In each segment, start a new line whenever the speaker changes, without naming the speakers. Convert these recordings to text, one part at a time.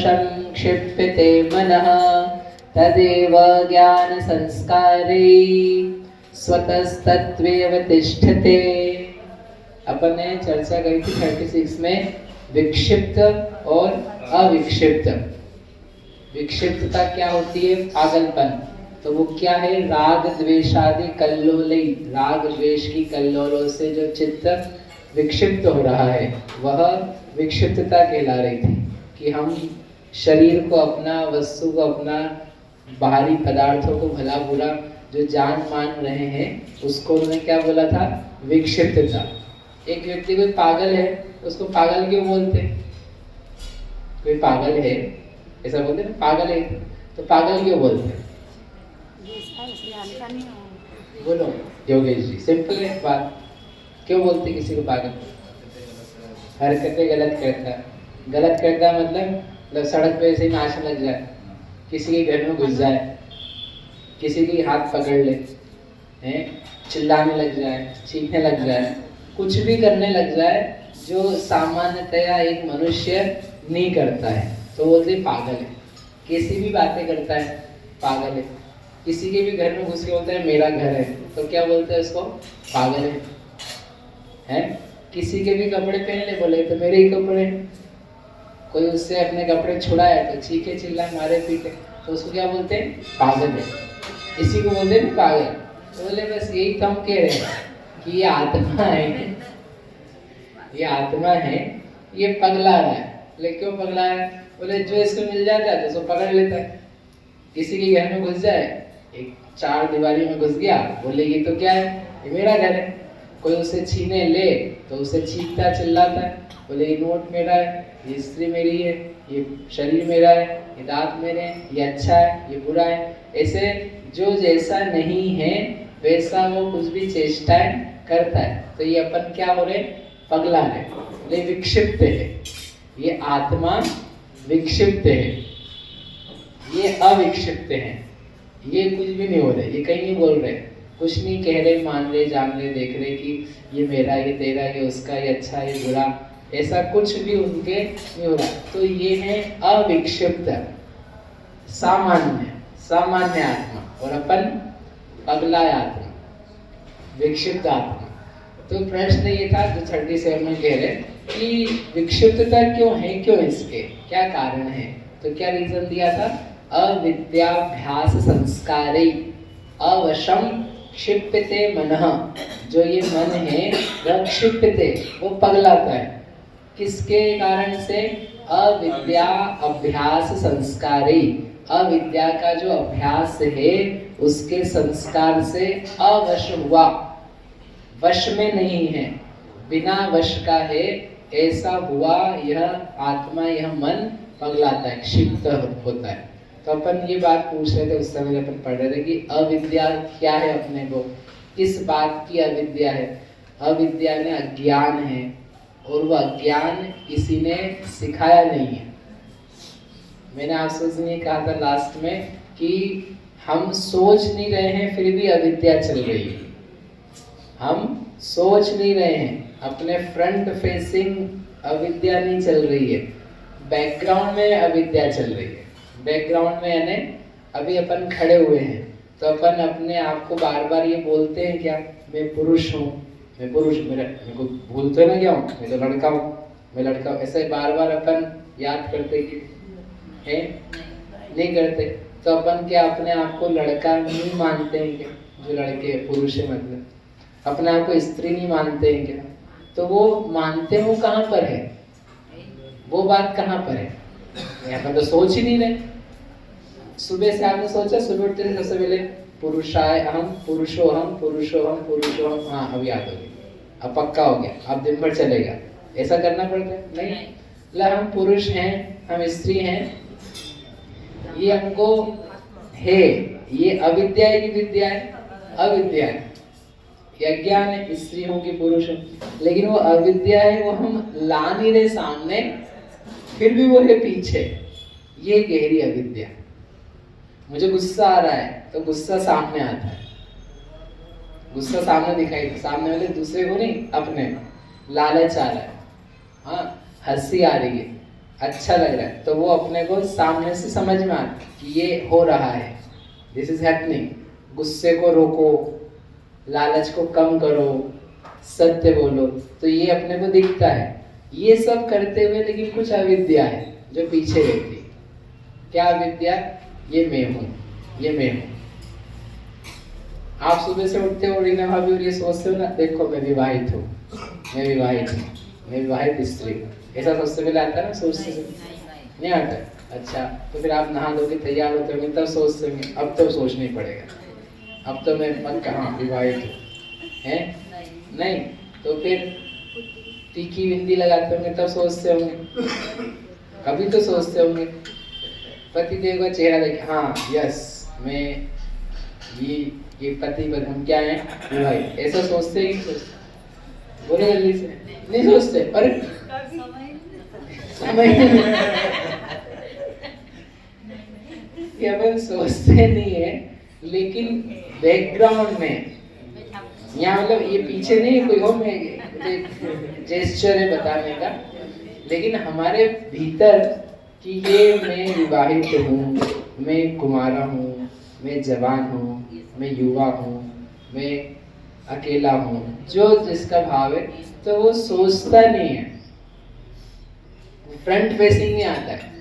वशं क्षिप्यते मनः तदेव ज्ञानसंस्कारे स्वतस्तत्त्वेव तिष्ठते। अपन ने चर्चा करी थी 36 में विक्षिप्त और अविक्षिप्त। विक्षिप्तता क्या होती है? पागलपन। तो वो क्या है? राग द्वेषादि कल्लोली, राग द्वेष की कल्लोलों से जो चित्त विक्षिप्त हो रहा है वह विक्षिप्तता कहला रही थी। कि हम शरीर को अपना, वस्तु को अपना, बाहरी पदार्थों को भला बुरा जो जान मान रहे हैं उसको उन्होंने क्या बोला था? विक्षिप्तता। एक व्यक्ति कोई पागल है, उसको पागल क्यों बोलते? कोई पागल है ऐसा बोलते ना, पागल है तो पागल क्यों बोलते? बोलो योगेश जी, सिंपल है बात। क्यों बोलते किसी को पागल? हरकतें गलत करता है। गलत करता मतलब सड़क पे ऐसे ही नाचने लग जाए, किसी के घर में घुस जाए, किसी की हाथ पकड़ ले, हैं, चिल्लाने लग जाए, चीखने लग जाए, कुछ भी करने लग जाए जो सामान्यतया एक मनुष्य नहीं करता है तो बोलते पागल है। किसी भी बातें करता है पागल है। किसी के भी घर में घुस के बोलता है मेरा घर है तो क्या बोलते हैं उसको? पागल है। हैं? किसी के भी कपड़े पहन ले, बोले तो मेरे ही कपड़े। कोई उससे अपने कपड़े छुड़ाए तो चीखे चिल्लाए मारे पीटे तो उसको क्या बोलते हैं? पागल है। इसी को बोलते हैं पागल। तो बोले बस यही तो हम कह रहे हैं कि ये आत्मा है, ये आत्मा है, ये पगला रहा है। बोले क्यों पगला है? बोले जो इसको मिल जाता है तो उसको पकड़ लेता है। किसी के घर में घुस जाए, एक चार दीवारी में घुस गया, बोले ये तो क्या है? ये मेरा घर है। कोई उसे छीने ले तो उसे चीखता चिल्लाता है, बोले ये नोट मेरा है, ये स्त्री मेरी है, ये शरीर मेरा है, ये दांत मेरे हैं, ये अच्छा है, ये बुरा है। ऐसे जो जैसा नहीं है वैसा वो कुछ भी चेष्टाएं करता है। तो ये अपन क्या हो रहे? पगला है, ये विक्षिप्त है। ये आत्मा विक्षिप्त है, ये अविक्षिप्त है। ये कुछ भी नहीं हो रहे, ये कहीं नहीं बोल रहे, कुछ नहीं कह रहे, मान रहे, जान रहे, देख रहे कि ये मेरा, ये तेरा, ये उसका, ये अच्छा, ये बुरा, ऐसा कुछ भी उनके नहीं हो रहा। तो ये है अविक्षिप्त सामान्य, सामान्य आत्मा। और अपन पगला आत्मा, विक्षिप्त आत्मा। तो प्रश्न ये था जो 37 में कह रहे कि विक्षिप्तता क्यों है, क्यों इसके क्या कारण है? तो क्या रीजन दिया था? अविद्याभ्यास संस्कारे अवशम क्षिप्यते मनः। जो ये मन है वह क्षिप्यते, वो पगलाता है। किसके कारण से? अविद्या अभ्यास संस्कारे, अविद्या का जो अभ्यास है उसके संस्कार से अवश हुआ, वश में नहीं है, बिना वश का है, ऐसा हुआ यह आत्मा, यह मन पगलाता है, क्षिप्त होता है। तो अपन ये बात पूछ रहे थे उस समय अपन पढ़ रहे थे कि अविद्या क्या है, अपने को किस बात की अविद्या है? अविद्या ने अज्ञान है, और वह अज्ञान किसी ने सिखाया नहीं है। मैंने आपसे ये कहा था लास्ट में कि हम सोच नहीं रहे हैं फिर भी अविद्या चल रही है। हम सोच नहीं रहे हैं, अपने फ्रंट फेसिंग अविद्या नहीं चल रही है, बैकग्राउंड में अविद्या चल रही है। बैकग्राउंड में यानी अभी अपन खड़े हुए हैं तो अपन अपने आप को बार बार ये बोलते हैं क्या? मैं पुरुष हूँ, मैं पुरुष, मेरे को भूलते ना क्या हूँ, मैं तो लड़का हूँ, मैं लड़का हूँ, ऐसे बार बार अपन याद करते कि है नहीं करते। तो अपन क्या अपने आप को लड़का नहीं मानते हैं क्या? जो लड़के पुरुष है मतलब अपने आप को स्त्री नहीं मानते हैं क्या? तो वो मानते हो कहाँ पर है? वो बात कहाँ पर है? यहाँ पर तो सोच ही नहीं रहे। सुबह से आपने सोचा, सुबह उठते थे सबसे पहले पुरुषाय हम, पुरुषो हम, पुरुषो हम, पुरुषो हम। हाँ अब याद हो गया, अब पक्का हो गया, अब दिन भर चलेगा। ऐसा करना पड़ता है? नहीं। ला हम पुरुष हैं, हम स्त्री हैं, ये हमको है, ये अविद्या है कि विद्या है? अविद्या है, ये अज्ञान है, स्त्री हो कि पुरुष हो। लेकिन वो अविद्या है, वो हम ला नहीं रहे सामने, फिर भी वो है पीछे। ये गहरी अविद्या। मुझे गुस्सा आ रहा है तो गुस्सा सामने आता है, गुस्सा सामने दिखाई, सामने वाले दूसरे को नहीं, अपने लालच आ रहा है। हाँ, हंसी आ रही है अच्छा लग रहा है, तो वो अपने को सामने से समझ में आता है कि ये हो रहा है, दिस इज हैपनिंग। गुस्से को रोको, लालच को कम करो, सत्य बोलो, तो ये अपने को दिखता है। ये सब करते हुए लेकिन कुछ अविद्या है जो पीछे रहती है। क्या अविद्या? ये मैं हूँ, ये मैं हूँ। आप सुबह से उठते हो रीना भाभी और ये सोचते हो ना, देखो मैं विवाहित हूँ, मैं विवाहित हूँ, मैं विवाहित स्त्री हूँ, ऐसा सोचते पहले आता है ना? सोचते नहीं आता? अच्छा, तो फिर आप नहा धो के तैयार होते होंगे तब सोचते होंगे अब तो सोचना ही पड़ेगा, अब तो मैं मन कहाँ विवाहित हूँ, हैं? नहीं, तो फिर टीकी बिंदी लगाते होंगे तब सोचते होंगे, अभी तो सोचते होंगे। पतिदेव का चेहरा देखे, हाँ यस, मैं ये पति पर हम क्या है विवाहित, ऐसा सोचते ही सोचते? बोले जल्दी से, नहीं सोचते? अरे समय ये अपन सोचते नहीं है, लेकिन बैकग्राउंड में यहाँ मतलब ये पीछे नहीं कोई हो, मैं जेस्चर है बताने का, लेकिन हमारे भीतर कि ये मैं विवाहित हूँ, मैं कुमारा हूँ, मैं जवान हूँ, मैं युवा हूँ, मैं अकेला हूँ, जो जिसका भाव है, तो वो सोचता नहीं है, फ्रंट फेसिंग नहीं आता है,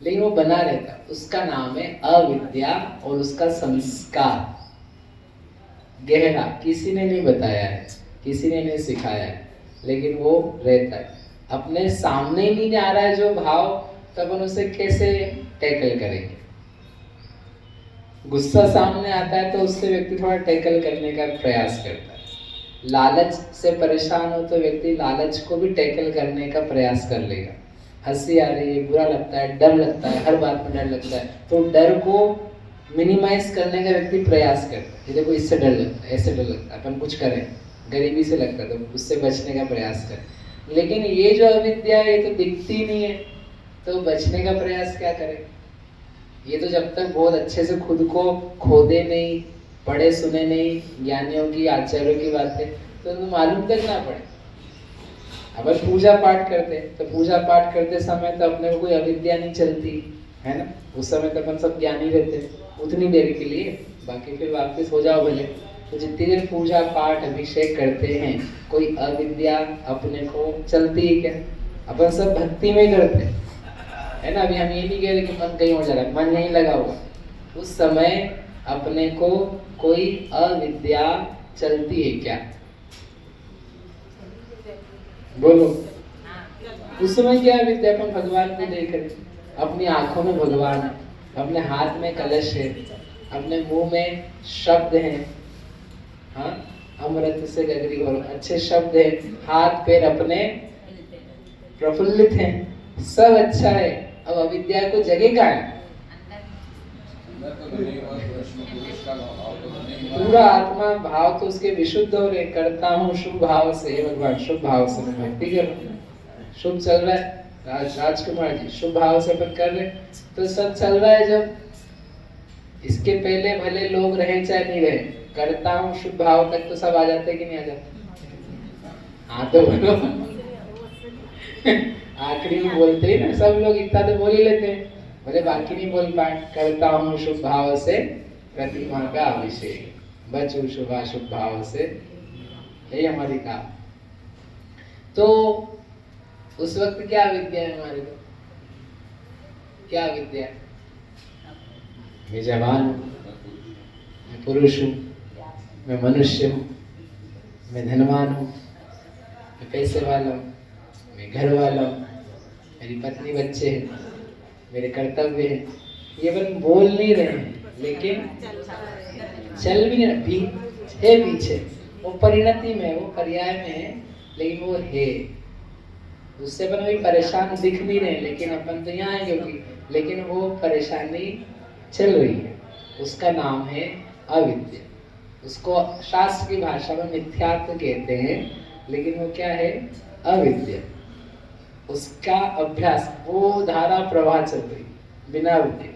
लेकिन वो बना रहता है। उसका नाम है अविद्या और उसका संस्कार गहरा, किसी ने नहीं बताया है, किसी ने नहीं सिखाया है, लेकिन वो रहता है। अपने सामने ही नहीं आ रहा है जो भाव, तब हम उसे कैसे टैकल करेंगे? गुस्सा सामने आता है तो उससे व्यक्ति थोड़ा टैकल करने का प्रयास करता है। लालच से परेशान हो तो व्यक्ति लालच को भी टैकल करने का प्रयास कर लेगा। हंसी आ रही है, बुरा लगता है, डर लगता है, हर बात में डर लगता है, तो डर को मिनिमाइज करने का व्यक्ति प्रयास करता है। देखो इससे डर लगता है, ऐसे डर लगता है, अपन कुछ करें, गरीबी से लगता है तो उससे बचने का प्रयास करें। लेकिन ये जो अविद्या है ये तो दिखती नहीं है, तो बचने का प्रयास क्या करें? ये तो जब तक बहुत अच्छे से खुद को खोदे नहीं, पढ़े सुने नहीं, ज्ञानियों की आचार्यों की बातें, तो मालूम तक ना पड़े। अगर पूजा पाठ करते तो पूजा पाठ करते समय तो अपने को कोई अविद्या नहीं चलती है ना, उस समय तो अपन सब ज्ञानी रहते उतनी देर के लिए, बाकी फिर वापस हो जाओ भले। तो जितनी देर पूजा पाठ अभिषेक करते हैं कोई अविद्या अपने को चलती है क्या? अपन सब भक्ति में करते है ना। अभी हम ये नहीं कह रहे कि मन कहीं हो जा रहा है, मन नहीं लगा हुआ, उस समय अपने को कोई अविद्या चलती है क्या? बोलो, उस समय क्या विद्या? अपन भगवान को देख रहे, अपनी आंखों में भगवान है, अपने हाथ में कलश है, अपने मुंह में शब्द हैं, हाँ अमृत से गगरी बोलो, अच्छे शब्द है, हाथ पैर अपने प्रफुल्लित हैं, सब अच्छा है। अब अविद्या को जगेगा है, पूरा आत्मा भाव तो उसके विशुद्ध हो रहे, करता हूँ शुभ भाव से, भगवान शुभ भाव से मैं भक्ति कर रहा हूँ, शुभ चल रहा है। राजकुमार जी शुभ भाव से अपन कर रहे, तो सब चल रहा है। जब इसके पहले भले लोग रहे चाहे नहीं रहे, करता हूँ शुभ भाव तक तो सब आ जाते कि नहीं आ जाते? हाँ तो बोलो आखिरी में बोलते ही ना सब लोग, इतना तो बोल ही लेते हैं, बोले बाकी नहीं बोल पाए। करता हूँ शुभ भाव से प्रतिमा का अभिषेक, बचू शुभाशुभ भाव से, यही हमारी काम। तो उस वक्त क्या विद्या है हमारे को? क्या विद्या? मैं जवान हूँ, मैं पुरुष हूँ, मैं मनुष्य हूँ, मैं धनवान हूँ, मैं पैसे वाला हूँ, मैं घर वाला हूँ, मेरी पत्नी बच्चे हैं, मेरे कर्तव्य हैं। ये अपन बोल नहीं रहे हैं, लेकिन चल भी नहीं है पीछे, वो परिणति में, वो पर्याय में है, लेकिन वो है। उससे अपन भी परेशान दिख नहीं रहे, लेकिन अपन तो यहाँ है क्योंकि, लेकिन वो परेशानी चल रही है। उसका नाम है अविद्या। उसको शास्त्र की भाषा में मिथ्यात्व कहते हैं, लेकिन वो क्या है? अविद्या। उसका अभ्यास, वो धारा प्रवाह चल रही बिना रुके।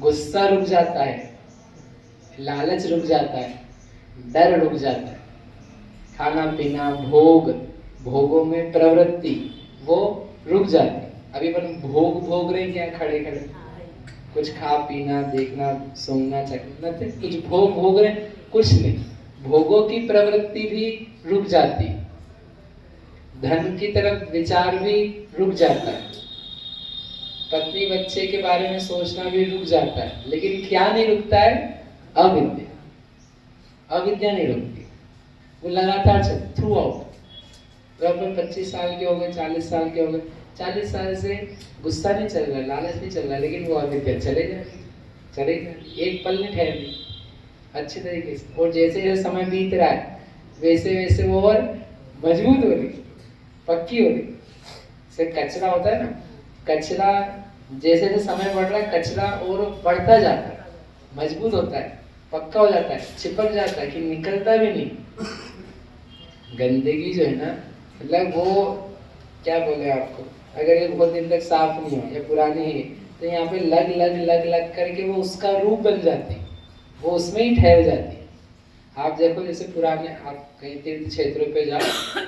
गुस्सा रुक जाता है, लालच रुक जाता है, डर रुक जाता है, खाना पीना भोग, भोगों में प्रवृत्ति वो रुक जाती है। अभी अपन भोग भोग रहे हैं क्या खड़े खड़े, कुछ खा पीना देखना सोना चखना, कुछ भोग भोग रहे हैं, कुछ नहीं। भोगों की प्रवृत्ति भी रुक जाती, धन की तरफ विचार भी रुक जाता है, पत्नी बच्चे के बारे में सोचना भी रुक जाता है, लेकिन क्या नहीं रुकता है? अविद्या। अविद्या नहीं रुकती, वो लगातार चल थ्रू आउट। तो अपन 25 साल के हो गए, 40 साल के हो गए, 40 साल से गुस्सा नहीं चल रहा, लालच नहीं चल रहा, लेकिन वो अविद्या चलेगा, एक पल नहीं ठहरनी अच्छे तरीके से। और जैसे जैसे समय बीत रहा है वैसे वैसे वो और मजबूत हो रही, पक्की हो रही। जैसे कचरा होता है ना, कचरा जैसे जैसे समय बढ़ रहा है कचरा और बढ़ता जाता है, मजबूत होता है, पक्का हो जाता है, चिपक जाता है कि निकलता भी नहीं। गंदगी जो है ना, मतलब वो क्या बोले आपको, अगर ये बहुत दिन तक साफ नहीं हो या पुरानी है तो यहाँ पे लग लग लग लग करके वो उसका रूप बन जाती है, वो उसमें ही ठहर जाती है। आप देखो जैसे पुराने, आप कहीं तीर्थ क्षेत्रों पे जाओ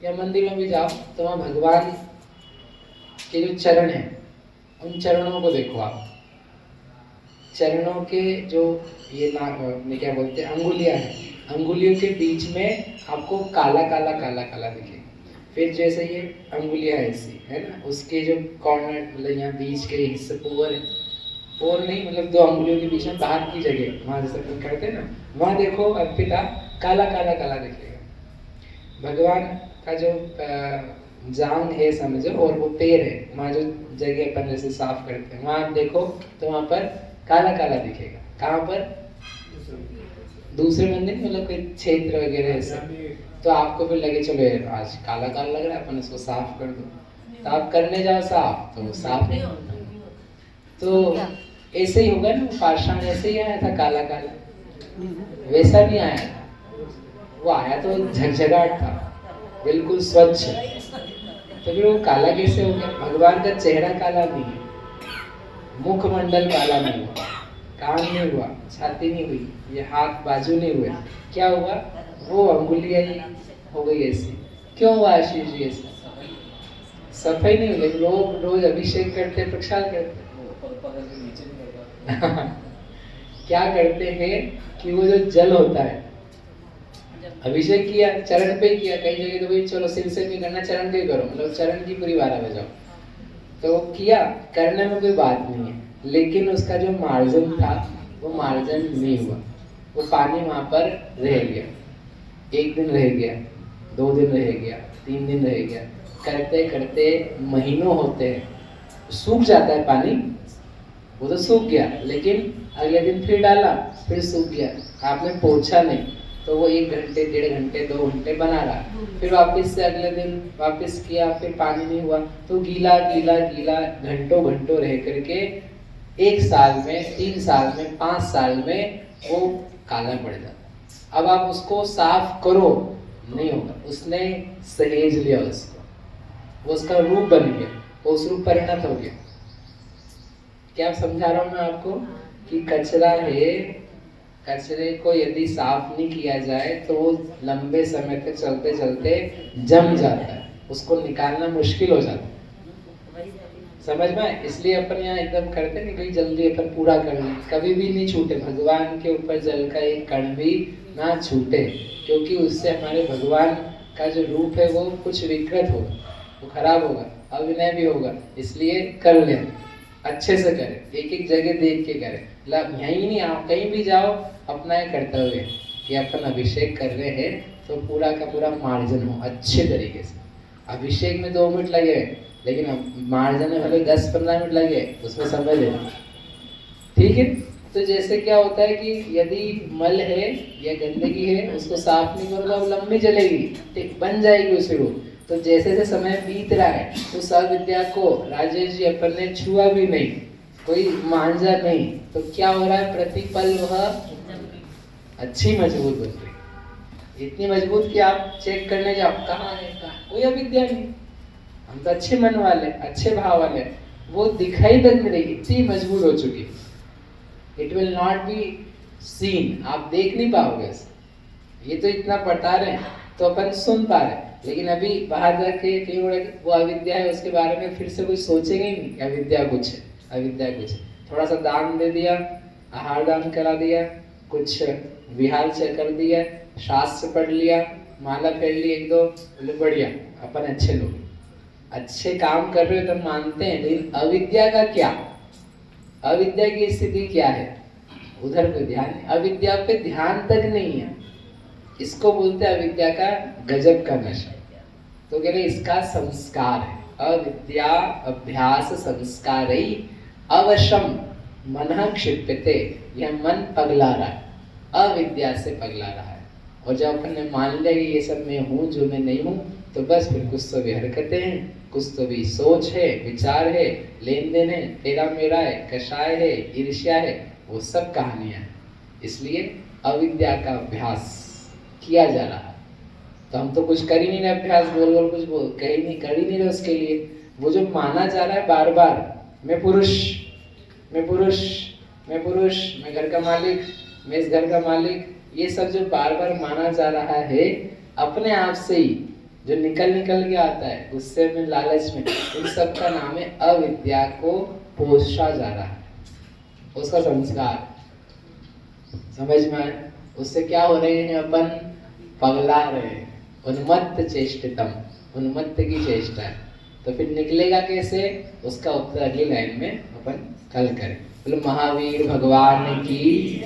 या मंदिरों में जाओ तो वहाँ भगवान के जो चरण है उन चरणों को देखो आप, चरणों के जो ये में क्या बोलते हैं अंगुलियां हैं, अंगुलियों के बीच में आपको काला काला काला काला दिखेगा। फिर जैसे ये अंगुलियां ऐसी है ना, उसके जो कॉर्नर मतलब यहाँ बीच के हिस्से पोर है, पोर नहीं मतलब दो अंगुलियों के बीच में बाहर की जगह वहाँ जैसे अपन करते हैं ना, वहाँ देखो अर्पिता काला काला काला दिखेगा। भगवान का जो जांग है समझो और वो पैर है, वहाँ जो जगह अपन जैसे साफ करते हैं वहाँ देखो तो वहाँ पर काला काला दिखेगा। कहाँ पर? दूसरे मंदिर मतलब कोई क्षेत्र वगैरह ऐसे, तो आपको फिर लगे चलो यार आज काला काला लग रहा है अपन इसको साफ कर दो, तो आप करने जाओ साफ तो साफ नहीं होता। तो ऐसे ही होगा ना, पाषाण ऐसे ही आया था काला काला, वैसा नहीं आया था, वो आया तो झकझकाट था, बिल्कुल स्वच्छ। तो फिर वो काला कैसे हो गया? भगवान का चेहरा काला नहीं है, मुखमंडल काला नहीं हुआ, कान नहीं हुआ, छाती नहीं हुई, ये हाथ बाजू नहीं हुए, क्या हुआ? वो अंगुलियां ही हो गई ऐसी। क्यों हुआ आशीष जी ऐसा? सफाई नहीं हुई, लोग रोज अभिषेक करते प्रक्षाल करते क्या करते हैं कि वो जो जल होता है, अभिषेक किया चरण पे किया, कई जगह तो भाई चलो सिर से नहीं करना चरण पे करो, मतलब चरण की पूरी 12 बजाओ, तो किया, करने में कोई बात नहीं है, लेकिन उसका जो मार्जन था वो मार्जन नहीं हुआ, वो पानी वहां पर रह गया, 1 दिन रह गया, 2 दिन रह गया, 3 दिन रह गया, करते करते महीनों होते हैं, सूख जाता है पानी, वो तो सूख गया, लेकिन अगले दिन फिर डाला फिर सूख गया, आपने पोंछा नहीं तो वो 1 घंटे 1.5 घंटे 2 घंटे बना रहा, फिर वापस से अगले दिन वापस किया, फिर पानी नहीं हुआ तो गीला गीला गीला घंटों घंटों रह करके 1 साल में 3 साल में 5 साल में वो काला पड़ जाता। अब आप उसको साफ करो नहीं होगा, उसने सहेज लिया उसको, वो उसका रूप बन गया, वो उस रूप परिणत हो गया। क्या समझा रहा हूँ मैं आपको कि कचरा है, कचरे को यदि साफ नहीं किया जाए तो वो लंबे समय तक चलते चलते जम जाता है, उसको निकालना मुश्किल हो जाता है, समझ में? इसलिए अपन यहाँ एकदम करते नहीं भाई जल्दी अपन पूरा कर लें, कभी भी नहीं छूटे, भगवान के ऊपर जल का एक कण भी ना छूटे, क्योंकि उससे हमारे भगवान का जो रूप है वो कुछ विकृत होगा, वो खराब होगा, अविनय भी होगा, इसलिए कर लें, अच्छे से करें, एक एक जगह देख के करें, यहीं नहीं, आप कहीं भी जाओ अपना ये कर्तव्य है कि अपन अभिषेक कर रहे हैं तो पूरा का पूरा मार्जन हो अच्छे तरीके से। अभिषेक में 2 मिनट लगे लेकिन मार्जन में भले 10-15 मिनट लगे, उसमें समय लेना, ठीक है? तो जैसे क्या होता है कि यदि मल है या गंदगी है उसको साफ नहीं करोगे वो लंबी चलेगी, ठीक बन जाएगी उसी रूप। तो जैसे जैसे समय बीत रहा है तो सविद्या को राजेश जी अपन ने छुआ भी नहीं, कोई मांझा नहीं, तो क्या हो रहा है? प्रतिपल वह अच्छी मजबूत बन रही, इतनी मजबूत कि आप चेक करने जाओ कहाँ है, कोई अविद्या नहीं, हम तो अच्छे मन वाले अच्छे भाव वाले, वो दिखाई तक नहीं रही, इतनी मजबूत हो चुकी, it will not be seen, आप देख नहीं पाओगे। ये तो इतना बता रहे हैं तो अपन सुन पा रहे हैं, लेकिन अभी बाहर जाके कहीं वो अविद्या है उसके बारे में फिर से कुछ सोचेंगे ही नहीं। अविद्या कुछ है, अविद्या कुछ है। थोड़ा सा दान दे दिया, आहार दान करा दिया, कुछ विहार से कर दिया, शास्त्र पढ़ लिया, माला फेर ली एक दो, बोले बढ़िया अपन अच्छे लोग, अच्छे काम कर रहे हो तो मानते हैं। लेकिन अविद्या का क्या, अविद्या की स्थिति क्या है, उधर कोई ध्यान नहीं, अविद्या पे ध्यान तक नहीं है। इसको बोलते हैं अविद्या का गजब का नशा। तो कह रहे इसका संस्कार है, अविद्या अभ्यास संस्कार ही अवशम मन क्षिप्यते, यह मन पगला रहा है, अविद्या से पगला रहा है। और जब अपन ने मान लिया कि ये सब मैं हूँ जो मैं नहीं हूँ, तो बस फिर कुछ तो भी हरकतें हैं, कुछ तो भी सोच है, विचार है, लेन देन है, तेरा मेरा है, कषाय है, ईर्ष्या है, वो सब कहानियां हैं। इसलिए अविद्या का अभ्यास किया जा रहा है। तो हम तो कुछ कर ही नहीं रहे अभ्यास, बोल बोल कुछ बोल कर ही नहीं रहे उसके लिए। वो जो माना जा रहा है बार बार, मैं पुरुष, मैं पुरुष, मैं पुरुष, मैं घर का मालिक, मैं इस घर का मालिक, ये सब जो बार बार माना जा रहा है अपने आप से ही, जो निकल के आता है गुस्से में, लालच में, इन सब का नाम है अविद्या को पोषा जा रहा है, उसका संस्कार। समझ में आए? उससे क्या हो रहे हैं, अपन पगला रहे हैं, उन्मत्त चेष्टितम, उन्मत्त की चेष्टा है। तो फिर निकलेगा कैसे, उसका उत्तर अगली लाइन में अपन कल करें। बोलो महावीर भगवान की